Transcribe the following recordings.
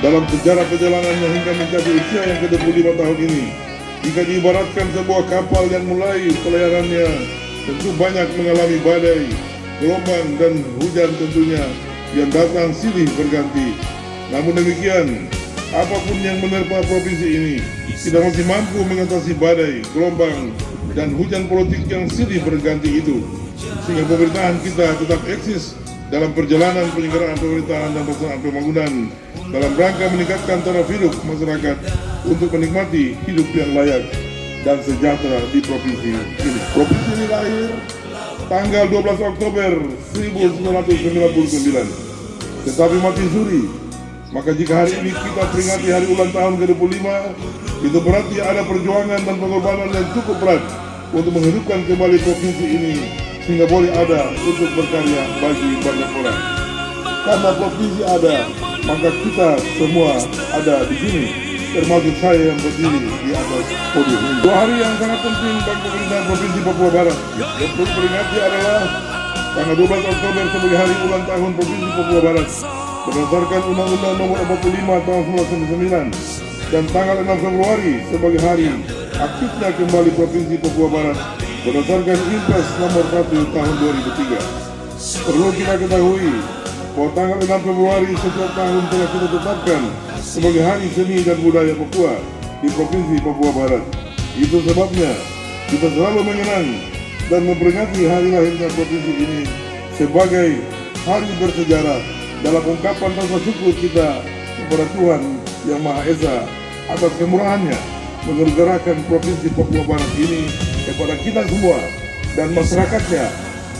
dalam sejarah perjalanannya hingga mencapai usia yang ke-25 tahun ini. Jika diibaratkan sebuah kapal yang mulai pelayarannya, tentu banyak mengalami badai, gelombang dan hujan tentunya yang datang silih berganti. Namun demikian, apapun yang menerpa provinsi ini, kita masih mampu mengatasi badai, gelombang, dan hujan politik yang silih berganti itu, sehingga pemerintahan kita tetap eksis dalam perjalanan penyelenggaraan pemerintahan dan pelaksanaan pembangunan dalam rangka meningkatkan taraf hidup masyarakat untuk menikmati hidup yang layak dan sejahtera di provinsi ini. Provinsi ini lahir tanggal 12 Oktober 1999, tetapi mati suri. Maka jika hari ini kita peringati hari ulang tahun ke-25, itu berarti ada perjuangan dan pengorbanan yang cukup berat untuk menghidupkan kembali provinsi ini sehingga boleh ada untuk berkarya bagi banyak orang. Karena provinsi ada, maka kita semua ada di sini, termasuk saya yang berdiri di atas podium ini. 2 hari yang sangat penting bagi pemerintahan Provinsi Papua Barat. Yang perlu diperingati adalah tanggal 12 Oktober sebagai hari ulang tahun Provinsi Papua Barat berdasarkan Undang-Undang Nomor 45 Tahun 1999, dan tanggal 6 Februari sebagai hari aktifnya kembali Provinsi Papua Barat berdasarkan Impres Nomor 1 Tahun 2003. Perlu kita ketahui bahwa tanggal 6 Februari setiap tahun telah kita tetapkan sebagai Hari Seni dan Budaya Papua di Provinsi Papua Barat. Itu sebabnya kita selalu mengenang dan memperingati hari lahirnya provinsi ini sebagai hari bersejarah dalam ungkapan rasa syukur kita kepada Tuhan Yang Maha Esa atas kemurahannya menggerakkan Provinsi Papua Barat ini kepada kita semua dan masyarakatnya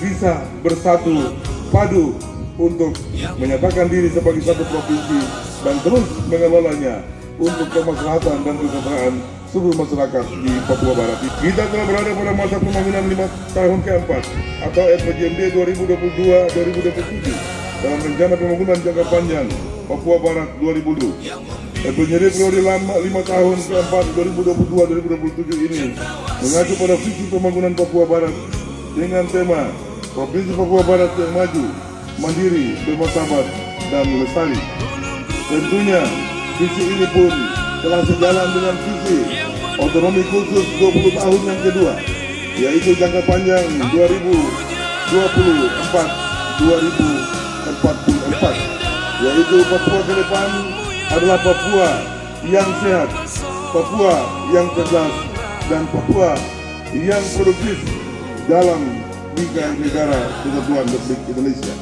bisa bersatu padu untuk menyatakan diri sebagai satu provinsi dan terus mengelolanya untuk kemaslahatan dan kesejahteraan seluruh masyarakat di Papua Barat. Kita telah berada pada masa pembangunan 5 tahun keempat atau RPJMD 2022-2027 dalam rencana pembangunan jangka panjang Papua Barat 2020. RPJMD periode 5 tahun keempat 2022-2027 ini mengacu pada visi pembangunan Papua Barat dengan tema Provinsi Papua Barat yang maju, mandiri, bermartabat, dan lestari. Tentunya visi ini pun telah sejalan dengan visi otonomi khusus 20 tahun yang kedua, yaitu jangka panjang 2024-2044, yaitu Papua ke depan adalah Papua yang sehat, Papua yang cerdas, dan Papua yang produktif dalam bingkai negara Kesatuan Republik Indonesia.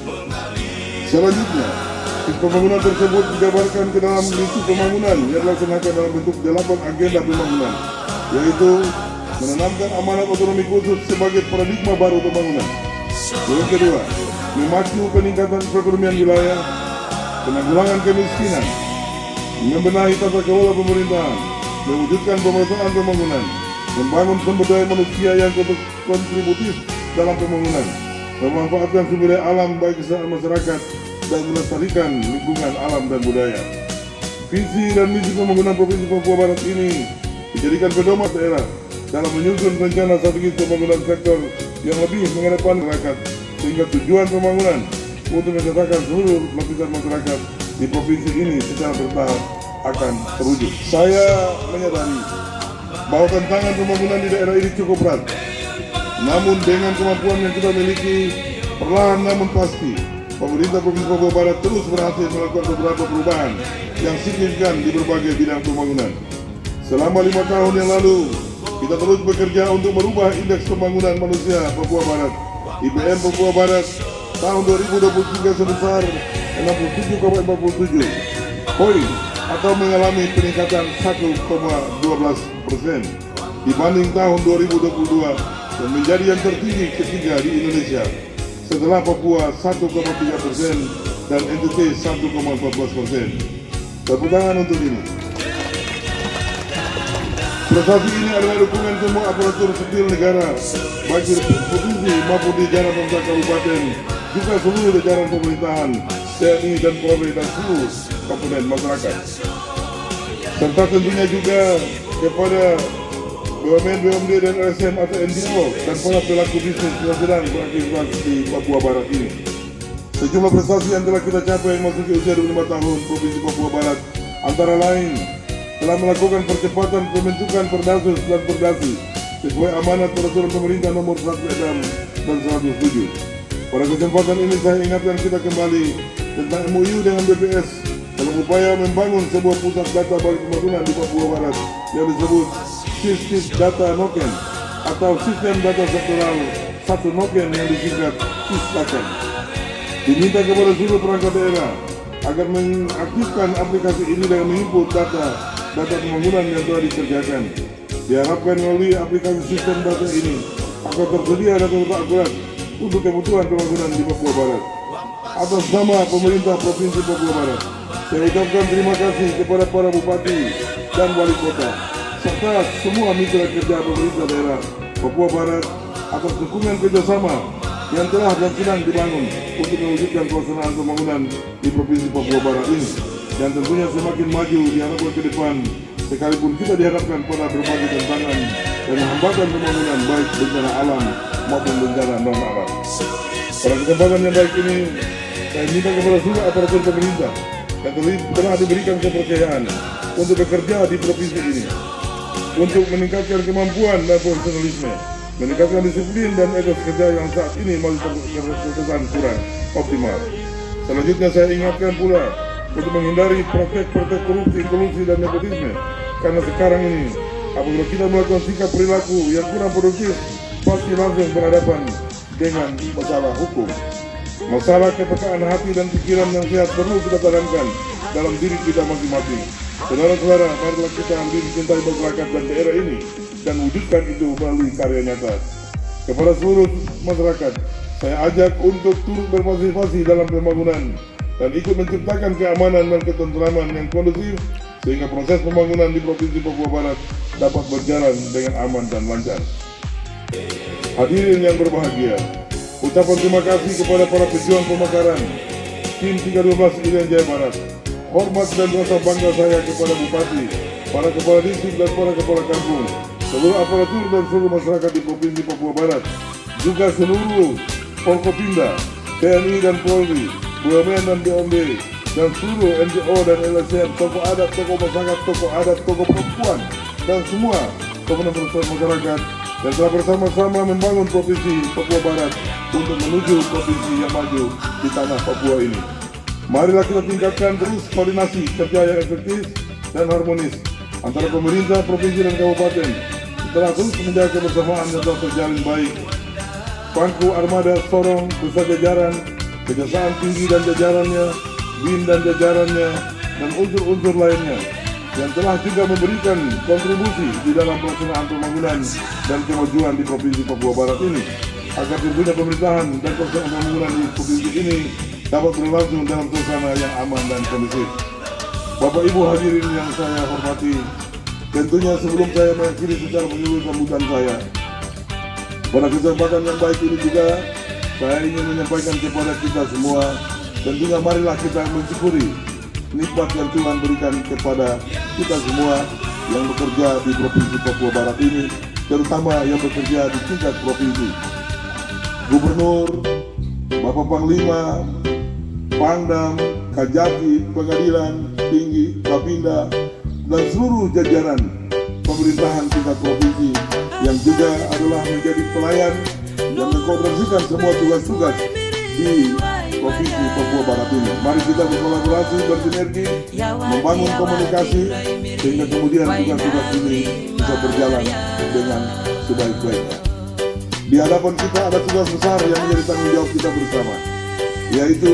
Selanjutnya, pembangunan tersebut dijabarkan ke dalam misi pembangunan yang dilaksanakan dalam bentuk 8 agenda pembangunan, yaitu menanamkan amanat otonomi khusus sebagai paradigma baru pembangunan. Yang kedua, memacu peningkatan perekonomian wilayah, penanggulangan kemiskinan, membenahi tata kelola pemerintahan, mewujudkan pemerataan pembangunan, membangun sumber daya manusia yang kontributif dalam pembangunan, memanfaatkan sumber daya alam bagi kesejahteraan masyarakat, dan melestarikan lingkungan alam dan budaya. Visi dan misi pembangunan Provinsi Papua Barat ini dijadikan pedoman daerah dalam menyusun rencana strategis pembangunan sektor yang lebih mengedepankan masyarakat, sehingga tujuan pembangunan untuk mensejahterakan seluruh lapisan masyarakat di provinsi ini secara bertahap akan terwujud. Saya menyadari bahwa tantangan pembangunan di daerah ini cukup berat. Namun dengan kemampuan yang kita miliki, perlahan namun pasti, pemerintah Provinsi Papua Barat terus berhasil melakukan beberapa perubahan yang signifikan di berbagai bidang pembangunan. Selama 5 tahun yang lalu, kita terus bekerja untuk merubah indeks pembangunan manusia Papua Barat. IPM Papua Barat tahun 2023 sebesar 67,47 poin atau mengalami peningkatan 1,12% dibanding tahun 2022 dan menjadi yang tertinggi ketiga di Indonesia setelah Papua 1,3% dan NTT 1,14%. Tepuk tangan untuk ini. Prestasi ini adalah dukungan semua aparatur sipil negara, baik di provinsi maupun di jajaran pemerintah kabupaten, juga seluruh jajaran pemerintahan, TNI dan Polri dan seluruh komponen masyarakat. Serta tentunya juga kepada BUMN, BUMD dan LSM atau NGO dan para pelaku bisnis yang sedang beraktivitas di Papua Barat ini. Sejumlah prestasi yang telah kita capai memasuki usia 25 tahun Provinsi Papua Barat Antara lain, telah melakukan percepatan pembentukan Perdasus dan Perdasi sesuai amanat peraturan pemerintah nomor 106 dan 107. Pada kesempatan ini saya ingatkan kita kembali tentang MOU dengan BPS dalam upaya membangun sebuah pusat data balik pembangunan di Papua Barat yang disebut SIS Data Noken atau Sistem Data Sektoral 1 Noken yang disingkat SIS-Taken. Diminta kepada seluruh perangkat daerah agar mengaktifkan aplikasi ini dengan menginput data pembangunan yang telah dikerjakan. Diharapkan melalui aplikasi sistem data ini akan tersedia data-data akurat untuk kebutuhan pembangunan di Papua Barat. Atas nama pemerintah Provinsi Papua Barat, saya ucapkan terima kasih kepada para bupati dan wali kota serta semua mitra kerja pemerintah daerah Papua Barat atas dukungan kerjasama yang telah dan sedang dibangun untuk mewujudkan pelaksanaan pembangunan di Provinsi Papua Barat ini, dan tentunya semakin maju diharapkan ke depan, sekalipun kita dihadapkan pada berbagai tantangan dan hambatan pembangunan baik bencana alam maupun bencana non alam. Pada kesempatan yang baik ini, saya minta kepada seluruh aparatur pemerintah yang telah diberikan kepercayaan untuk bekerja di provinsi ini untuk meningkatkan kemampuan dan profesionalisme, meningkatkan disiplin dan etos kerja yang saat ini masih terkesan kurang optimal. Selanjutnya saya ingatkan pula untuk menghindari praktek-praktek korupsi dan nepotisme, karena sekarang ini apabila kita melakukan sikap perilaku yang kurang produktif, pasti langsung berhadapan dengan masalah hukum. Masalah kepekaan hati dan pikiran yang sehat perlu kita tanamkan dalam diri kita masing-masing. Saudara-saudara, marilah kita ambil cintai masyarakat dan daerah ini dan wujudkan itu melalui karya nyata. Kepada seluruh masyarakat, saya ajak untuk turut berpartisipasi dalam pembangunan dan ikut menciptakan keamanan dan ketentraman yang kondusif sehingga proses pembangunan di Provinsi Papua Barat dapat berjalan dengan aman dan lancar. Hadirin yang berbahagia, ucapan terima kasih kepada para pejuang pemekaran tim 312 Irian Jaya Barat. Hormat dan rasa bangga saya kepada Bupati, para kepala distrik dan para kepala kampung, seluruh aparatur dan seluruh masyarakat di Provinsi Papua Barat, juga seluruh Forkopimda, TNI dan Polri, BUMN dan BOMB, dan seluruh NGO dan LSM, tokoh adat, tokoh masyarakat, tokoh adat, tokoh perempuan, dan semua komponen masyarakat yang telah bersama-sama membangun Provinsi Papua Barat untuk menuju provinsi yang maju di tanah Papua ini. Marilah kita tingkatkan terus koordinasi kerja yang efektif dan harmonis antara pemerintah, provinsi, dan kabupaten setelah terus menjaga kebersamaan yang telah terjalin baik. Pangku Armada Sorong beserta jajaran, Kejaksaan Tinggi dan jajarannya, BIN dan jajarannya, dan unsur-unsur lainnya yang telah juga memberikan kontribusi di dalam pelaksanaan pembangunan dan kemajuan di Provinsi Papua Barat ini, agar tentunya pemerintahan dan pelaksanaan pembangunan di provinsi ini dapat berlangsung dalam suasana yang aman dan kondusif. Bapak Ibu hadirin yang saya hormati, tentunya sebelum saya mengakhiri secara menyeluruh sambutan saya, pada kesempatan yang baik ini juga saya ingin menyampaikan kepada kita semua, tentunya marilah kita mensyukuri nikmat yang Tuhan berikan kepada kita semua yang bekerja di Provinsi Papua Barat ini, terutama yang bekerja di tingkat provinsi. Gubernur, Bapak Panglima, Pangdam, Kajati, Pengadilan Tinggi, Kapinda, dan seluruh jajaran pemerintahan tingkat provinsi yang juga adalah menjadi pelayan yang mengkoordinasikan semua tugas-tugas di Provinsi Papua Barat ini. Mari kita berkolaborasi, bersinergi, membangun komunikasi sehingga kemudian tugas-tugas ini bisa berjalan dengan sebaik-baiknya. Di hadapan kita ada tugas besar yang menjadi tanggung jawab kita bersama, yaitu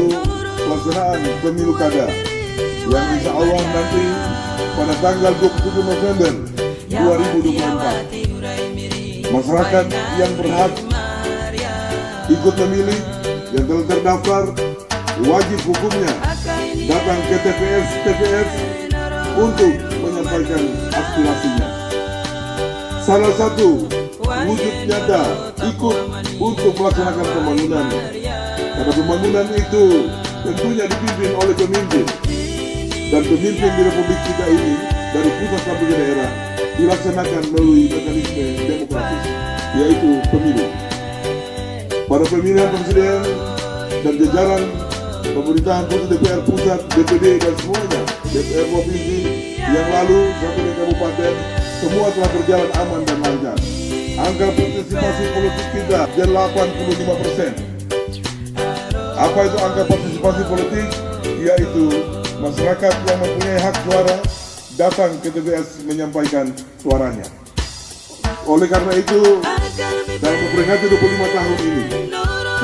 pelaksanaan pemilu kada yang insya Allah nanti pada tanggal 27 November 2024 masyarakat yang berhak ikut memilih yang telah terdaftar wajib hukumnya datang ke TPS untuk menyampaikan aspirasinya. Salah satu wujud nyata ikut untuk melaksanakan pembangunan, karena pembangunan itu tentunya dipimpin oleh pemimpin, dan pemimpin di Republik kita ini dari pusat sampai ke daerah dilaksanakan melalui mekanisme demokratis, yaitu pemilu. Pada pemilihan presiden dan jajaran pemerintahan pusat, DPR pusat, DPD dan semuanya, DPD provinsi yang lalu sampai ke kabupaten, semua telah berjalan aman dan lancar. Angka partisipasi politik kita 85%. Apa itu angka partisipasi politik? Yaitu masyarakat yang mempunyai hak suara datang ke TPS menyampaikan suaranya. Oleh karena itu, dalam memperingati 25 tahun ini,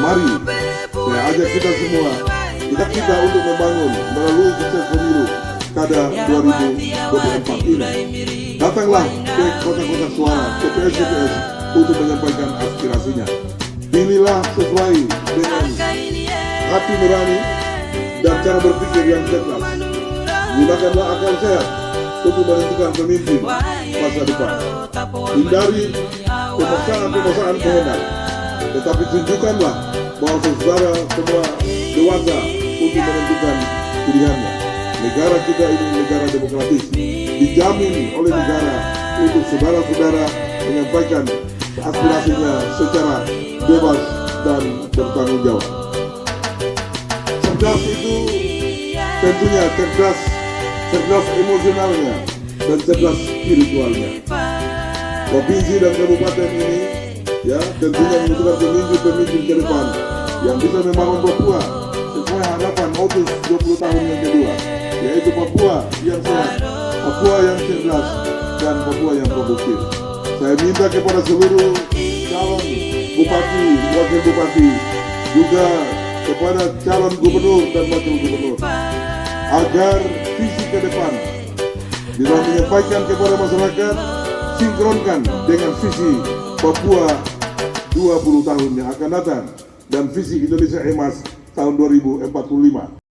mari saya ajak kita semua, kita untuk membangun melalui sukses pemilu kada 2024 ini. Datanglah ke kota-kota suara, TPS-TPS untuk menyampaikan aspirasinya. Pilihlah sesuai dengan hati nurani dan cara berpikir yang cerdas. Gunakanlah akal sehat untuk menentukan pemimpin masa depan. Hindari pemaksaan kehendak, tetapi tunjukkanlah bahwa saudara semua dewasa untuk menentukan pilihannya. Negara kita ini negara demokratis, dijamin oleh negara untuk saudara-saudara menyampaikan aspirasinya secara bebas dan bertanggung jawab. Cerdas itu tentunya cerdas emosionalnya dan cerdas spiritualnya. Provinsi dan kabupaten ini ya tentunya membutuhkan pemimpin ke depan yang bisa membangun Papua sesuai harapan Otus 20 tahun yang kedua, yaitu Papua yang sehat, Papua yang cerdas, dan Papua yang produktif. Saya minta kepada seluruh calon bupati, wakil bupati, juga kepada calon gubernur dan wakil gubernur, agar visi ke depan bila menyampaikan kepada masyarakat, sinkronkan dengan visi Papua 20 tahun yang akan datang dan visi Indonesia Emas tahun 2045.